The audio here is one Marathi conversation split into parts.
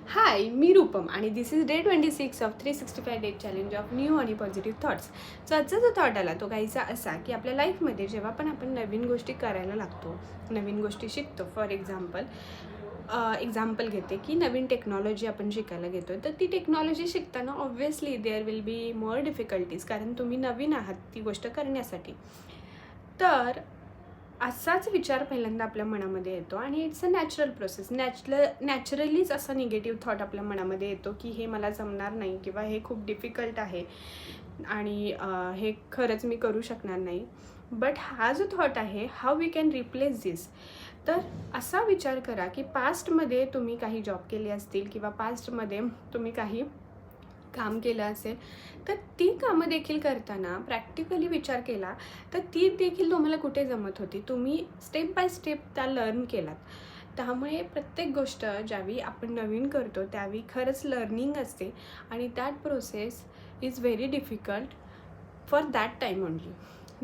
हाय, मी रूपम आणि this is day 26 of 365 days challenge of new आणि पॉझिटिव्ह थॉट्स. सो आजचा जो थॉट आला तो काहीसा असा की आपल्या लाईफमध्ये जेव्हा पण आपण नवीन गोष्टी करायला लागतो, नवीन गोष्टी शिकतो, फॉर एक्झाम्पल घेते की नवीन टेक्नॉलॉजी आपण शिकायला घेतो, तर ती टेक्नॉलॉजी शिकताना obviously there will be more difficulties, कारण तुम्ही नवीन आहात ती गोष्ट करण्यासाठी. तर असाच विचार पहिल्यांदा आपल्या मनामध्ये येतो आणि इट्स अ नॅचरल प्रोसेस. नॅचरलीच असा निगेटिव्ह थॉट आपल्या मनामध्ये येतो की हे मला जमणार नाही किंवा हे खूप डिफिकल्ट आहे आणि हे खरंच मी करू शकणार नाही. बट हा जो थॉट आहे, हाऊ वी कॅन रिप्लेस दिस. तर असा विचार करा की पास्टमध्ये तुम्ही काही जॉब केले असतील किंवा पास्टमध्ये तुम्ही काही काम केलं असेल, तर ती कामं देखील करताना प्रॅक्टिकली विचार केला तर ती देखील तुम्हाला कुठे जमत होती. तुम्ही स्टेप बाय स्टेप त्या लर्न केलात. त्यामुळे प्रत्येक गोष्ट ज्यावेळी आपण नवीन करतो त्यावेळी खरंच लर्निंग असते आणि that process is very difficult for that time only.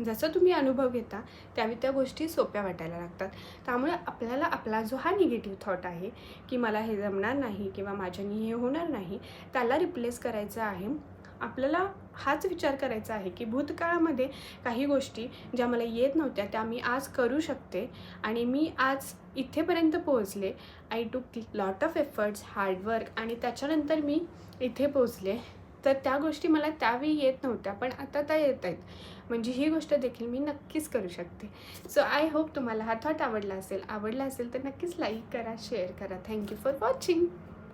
जसं तुम्ही अनुभव घेता त्यावेळी त्या गोष्टी सोप्या वाटायला लागतात. त्यामुळे आपल्याला आपला जो हा निगेटिव्ह थॉट आहे की मला हे जमणार नाही किंवा माझ्याने हे होणार नाही, त्याला रिप्लेस करायचं आहे. आपल्याला हाच विचार करायचा आहे की भूतकाळामध्ये काही गोष्टी ज्या मला येत नव्हत्या त्या मी आज करू शकते आणि मी आज इथेपर्यंत पोहोचले. आय टूक लॉट ऑफ एफर्ट्स, हार्डवर्क आणि त्याच्यानंतर मी इथे पोहोचले. तर त्या गोष्टी मला त्यावेळी येत नव्हत्या पण आता त्या येत आहेत. म्हणजे ही गोष्ट देखील मी नक्कीच करू शकते. सो आय होप तुम्हाला हा थॉट आवडला असेल तर नक्कीच लाईक करा, शेअर करा. Thank you for watching.